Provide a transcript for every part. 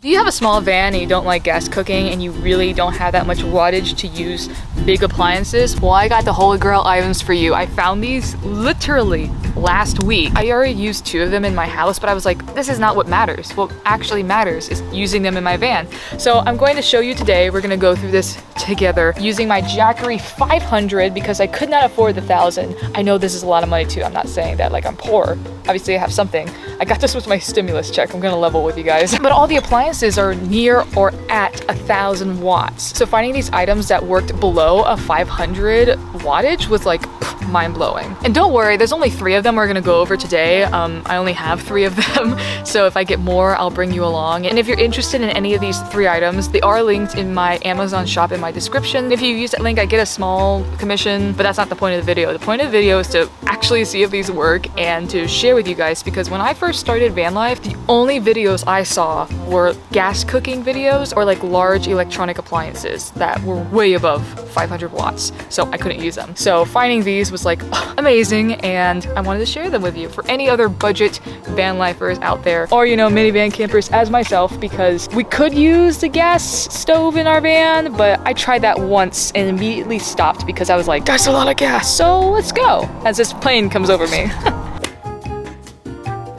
Do you have a small van and you don't like gas cooking and you really don't have that much wattage to use big appliances? Well, I got the holy grail items for you. I found these literally last week. I already used 2 of them in my house, but I was like, this is not what matters. What actually matters is using them in my van. So I'm going to show you today. We're gonna go through this together using my Jackery 500 because I could not afford the 1000. I know this is a lot of money too. I'm not saying that like I'm poor. Obviously I have something. I got this with my stimulus check. I'm gonna level with you guys. But all the appliances are near or at 1000 watts. So finding these items that worked below a 500 wattage was like mind-blowing. And don't worry, there's only 3 of them we're gonna go over today. I only have 3 of them. So if I get more, I'll bring you along. And if you're interested in any of these 3 items, they are linked in my Amazon shop in my description. If you use that link, I get a small commission, but that's not the point of the video. The point of the video is to actually see if these work and to share with you guys, because when I first started van life, the only videos I saw were gas cooking videos or like large electronic appliances that were way above 500 watts. So I couldn't use them. So finding these was like amazing, and I wanted to share them with you for any other budget van lifers out there, or you know, minivan campers as myself, because we could use the gas stove in our van, but I tried that once and immediately stopped because I was like, that's a lot of gas, so let's go, as this plane comes over me.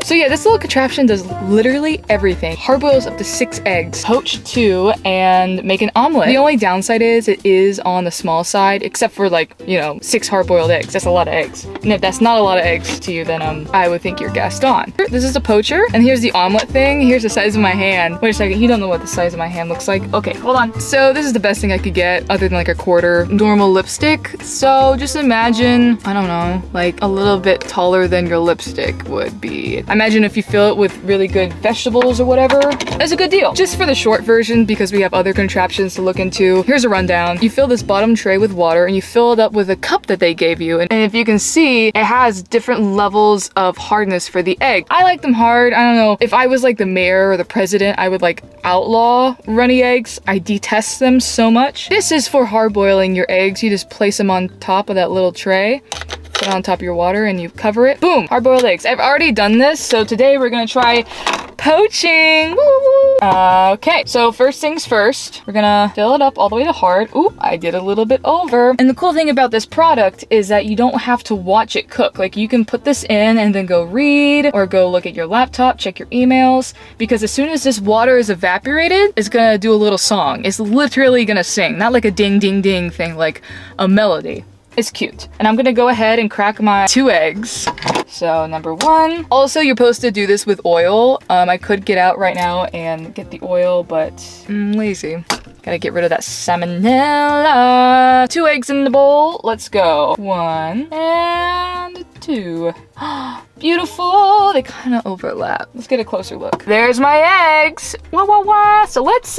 So yeah, this little contraption does literally everything. Hard boils up to 6 eggs, poach 2, and make an omelet. The only downside is it is on the small side, except for like, you know, 6 hard-boiled eggs. That's a lot of eggs. And if that's not a lot of eggs to you, then I would think you're gassed on. This is a poacher, and here's the omelet thing. Here's the size of my hand. Wait a second, you don't know what the size of my hand looks like. Okay, hold on. So this is the best thing I could get other than like a quarter normal lipstick. So just imagine, I don't know, like a little bit taller than your lipstick would be. Imagine if you fill it with really good vegetables or whatever. That's a good deal. Just for the short version, because we have other contraptions to look into, here's a rundown. You fill this bottom tray with water and you fill it up with a cup that they gave you. And if you can see, it has different levels of hardness for the egg. I like them hard. I don't know. If I was like the mayor or the president, I would like outlaw runny eggs. I detest them so much. This is for hard boiling your eggs. You just place them on top of that little tray. Put it on top of your water and you cover it. Boom! Hard-boiled eggs. I've already done this, so today we're gonna try poaching. Woo! Okay, so first things first, we're gonna fill it up all the way to hard. Ooh, I did a little bit over. And the cool thing about this product is that you don't have to watch it cook. Like, you can put this in and then go read or go look at your laptop, check your emails, because as soon as this water is evaporated, it's gonna do a little song. It's literally gonna sing, not like a ding ding ding thing, like a melody. It's cute. And I'm gonna go ahead and crack my 2 eggs. So number 1. Also, you're supposed to do this with oil. I could get out right now and get the oil, but I'm lazy. Gotta get rid of that salmonella. 2 eggs in the bowl. Let's go. 1 and 2. Beautiful. They kind of overlap. Let's get a closer look. There's my eggs. Wah, wah, wah. So let's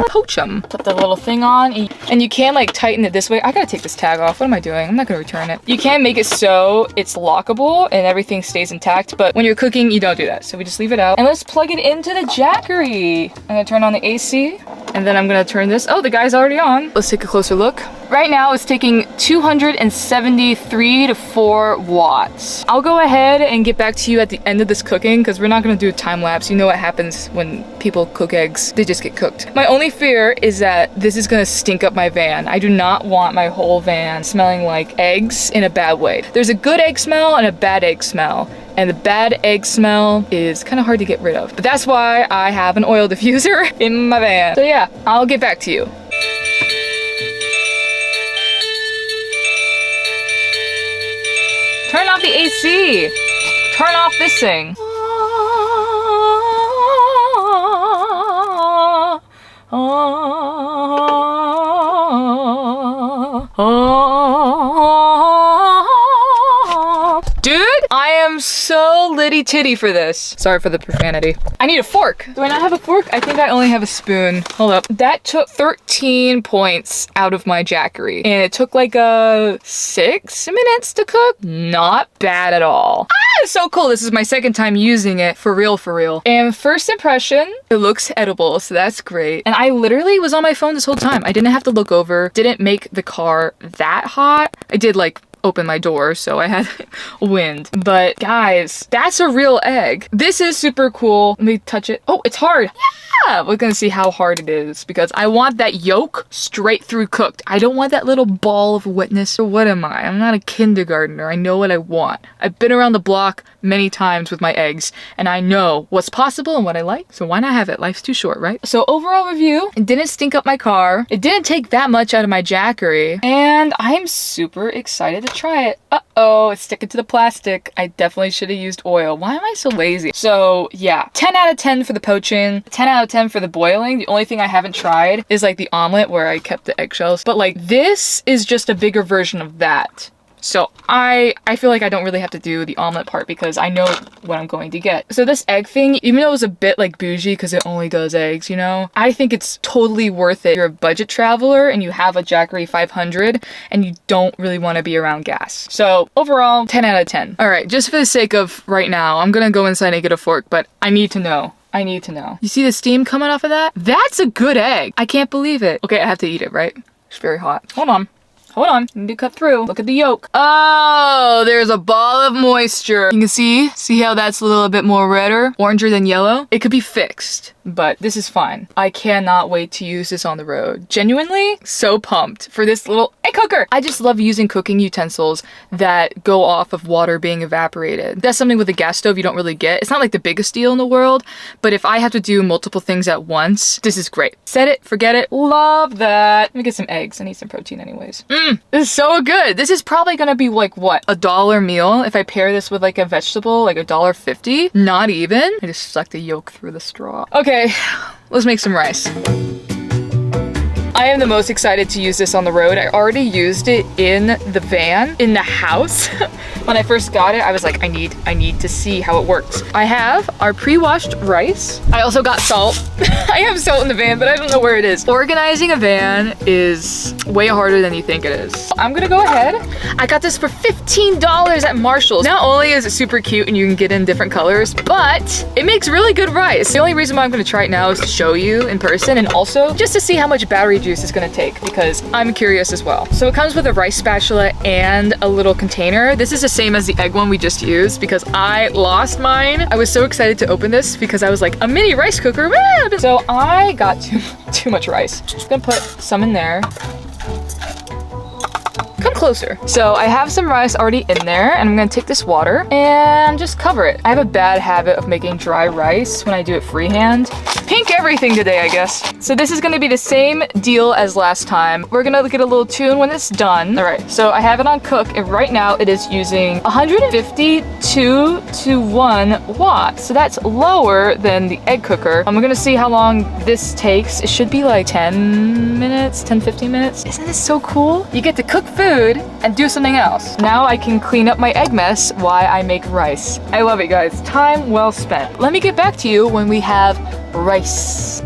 poach them. Put the little thing on. And you can like tighten it this way. I gotta take this tag off. What am I doing? I'm not gonna return it. You can make it so it's lockable and everything stays intact. But when you're cooking, you don't do that. So we just leave it out. And let's plug it into the Jackery. I'm gonna turn on the AC. And then I'm gonna turn this. Oh, the guy's already on. Let's take a closer look. Right now it's taking 273 to 4 watts. I'll go ahead and get back to you at the end of this cooking because we're not gonna do a time lapse. You know what happens when people cook eggs. They just get cooked. My only fear is that this is gonna stink up my van. I do not want my whole van smelling like eggs in a bad way. There's a good egg smell and a bad egg smell. And the bad egg smell is kind of hard to get rid of. But that's why I have an oil diffuser in my van. So yeah, I'll get back to you. Turn off the AC. Turn off this thing. Dude, I am so litty titty for this. Sorry for the profanity. I need a fork. Do I not have a fork? I think I only have a spoon. Hold up. That took 13 points out of my Jackery. And it took like 6 minutes to cook. Not bad at all. Ah, it's so cool. This is my 2nd time using it. For real, for real. And first impression, it looks edible, so that's great. And I literally was on my phone this whole time. I didn't have to look over. Didn't make the car that hot. I did like open my door, so I had wind. But guys, that's a real egg. This is super cool. Let me touch it. Oh, it's hard. Yeah, we're gonna see how hard it is because I want that yolk straight through cooked. I don't want that little ball of wetness. So what am I? I'm not a kindergartner. I know what I want. I've been around the block many times with my eggs and I know what's possible and what I like. So why not have it? Life's too short, right? So overall review, it didn't stink up my car. It didn't take that much out of my Jackery and I'm super excited to try it. Uh-oh, it's sticking to the plastic. I definitely should have used oil. Why am I so lazy? So yeah, 10 out of 10 for the poaching, 10 out of 10 for the boiling. The only thing I haven't tried is like the omelet where I kept the eggshells. But like this is just a bigger version of that. So I feel like I don't really have to do the omelet part because I know what I'm going to get. So this egg thing, even though it was a bit like bougie because it only does eggs, you know, I think it's totally worth it. You're a budget traveler and you have a Jackery 500 and you don't really want to be around gas. So overall, 10 out of 10. All right, just for the sake of right now, I'm gonna go inside and get a fork, but I need to know. I need to know. You see the steam coming off of that? That's a good egg. I can't believe it. Okay, I have to eat it, right? It's very hot. Hold on. Hold on, I need to cut through. Look at the yolk. Oh, there's a ball of moisture. You can see how that's a little bit more redder, oranger than yellow? It could be fixed, but this is fine. I cannot wait to use this on the road. Genuinely, so pumped for this little egg cooker. I just love using cooking utensils that go off of water being evaporated. That's something with a gas stove you don't really get. It's not like the biggest deal in the world, but if I have to do multiple things at once, this is great. Set it, forget it, love that. Let me get some eggs. I need some protein anyways. This is so good. This is probably gonna be like, what, $1 meal if I pair this with like a vegetable, like $1.50? Not even. I just sucked the yolk through the straw. Okay, let's make some rice. I am the most excited to use this on the road. I already used it in the van, in the house. When I first got it, I was like, I need to see how it works. I have our pre-washed rice. I also got salt. I have salt in the van, but I don't know where it is. Organizing a van is way harder than you think it is. I'm gonna go ahead. I got this for $15 at Marshall's. Not only is it super cute and you can get in different colors, but it makes really good rice. The only reason why I'm gonna try it now is to show you in person and also just to see how much battery juice is gonna take because I'm curious as well. So it comes with a rice spatula and a little container. This is the same as the egg one we just used because I lost mine. I was so excited to open this because I was like, a mini rice cooker. So I got too much rice. Just gonna put some in there. Come closer. So I have some rice already in there and I'm gonna take this water and just cover it. I have a bad habit of making dry rice when I do it freehand. Pink everything today, I guess. So this is gonna be the same deal as last time. We're gonna get a little tune when it's done. All right, so I have it on cook and right now it is using 152 to 1 watts. So that's lower than the egg cooker. We're gonna see how long this takes. It should be like 10 minutes, 10, 15 minutes. Isn't this so cool? You get to cook food and do something else. Now I can clean up my egg mess while I make rice. I love it, guys. Time well spent. Let me get back to you when we have rice.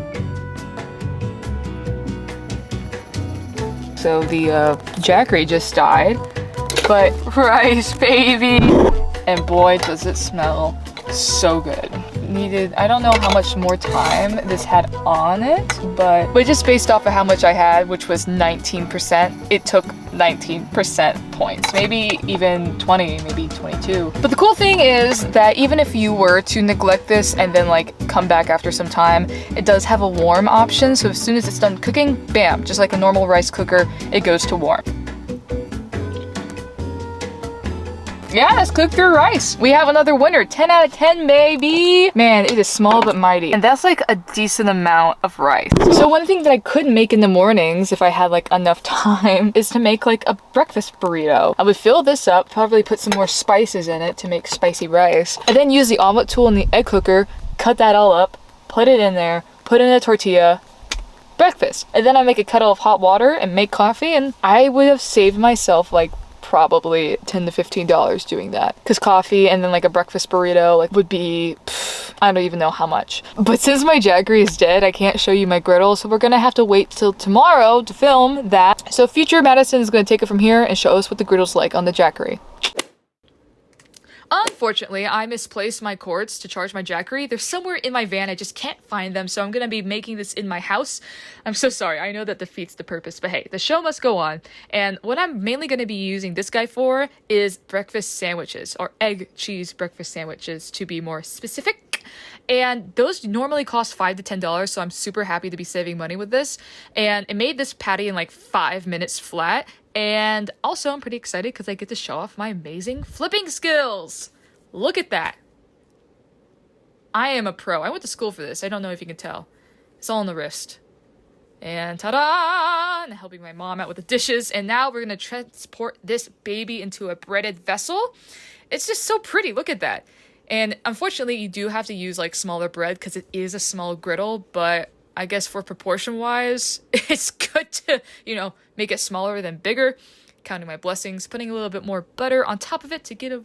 So the Jackery just died, but rice, baby. And boy, does it smell so good. I don't know how much more time this had on it, but just based off of how much I had, which was 19%, it took 19% points, maybe even 20, maybe 22. But the cool thing is that even if you were to neglect this and then like come back after some time, it does have a warm option. So as soon as it's done cooking, bam, just like a normal rice cooker, it goes to warm. Yeah, let's cook through rice. We have another winner. 10 out of 10, baby. Man, it is small but mighty. And that's like a decent amount of rice. So one thing that I could make in the mornings if I had like enough time is to make like a breakfast burrito. I would fill this up, probably put some more spices in it to make spicy rice, and then use the omelet tool in the egg cooker, cut that all up, put it in there, put in a tortilla, breakfast. And then I make a kettle of hot water and make coffee, and I would have saved myself like probably $10 to $15 doing that, because coffee and then like a breakfast burrito like would be I don't even know how much. But since my Jackery is dead, I can't show you my griddle, so we're gonna have to wait till tomorrow to film that. So future Madison is gonna take it from here and show us what the griddle's like on the Jackery. Unfortunately, I misplaced my cords to charge my Jackery. They're somewhere in my van. I just can't find them, so I'm gonna be making this in my house. I'm so sorry. I know that defeats the purpose, but hey, the show must go on. And what I'm mainly gonna be using this guy for is breakfast sandwiches, or egg cheese breakfast sandwiches to be more specific. And those normally cost $5 to $10, so I'm super happy to be saving money with this. And it made this patty in like 5 minutes flat. And also, I'm pretty excited because I get to show off my amazing flipping skills. Look at that. I am a pro. I went to school for this. I don't know if you can tell. It's all on the wrist. And ta-da! And helping my mom out with the dishes. And now we're going to transport this baby into a breaded vessel. It's just so pretty. Look at that. And unfortunately, you do have to use like smaller bread because it is a small griddle, but I guess for proportion wise, it's good to, make it smaller than bigger. Counting my blessings, putting a little bit more butter on top of it to get a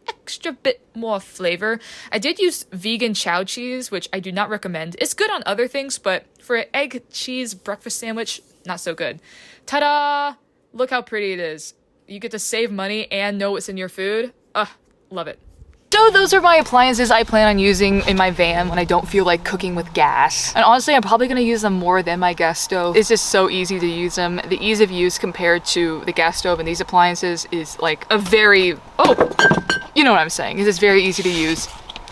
extra bit more flavor. I did use vegan chow cheese, which I do not recommend. It's good on other things, but for an egg cheese breakfast sandwich, not so good. Ta-da! Look how pretty it is. You get to save money and know what's in your food. Love it. So those are my appliances I plan on using in my van when I don't feel like cooking with gas. And honestly, I'm probably gonna use them more than my gas stove. It's just so easy to use them. The ease of use compared to the gas stove and these appliances is like a very, you know what I'm saying. It's just very easy to use.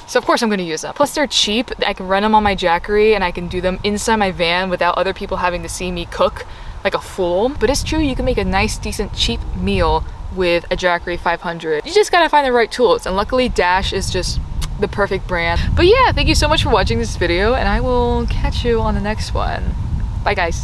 So of course I'm gonna use them. Plus they're cheap. I can run them on my Jackery and I can do them inside my van without other people having to see me cook like a fool. But it's true, you can make a nice, decent, cheap meal with a Jackery 500. You just gotta find the right tools, and luckily Dash is just the perfect brand. But yeah, thank you so much for watching this video, and I will catch you on the next one. Bye guys.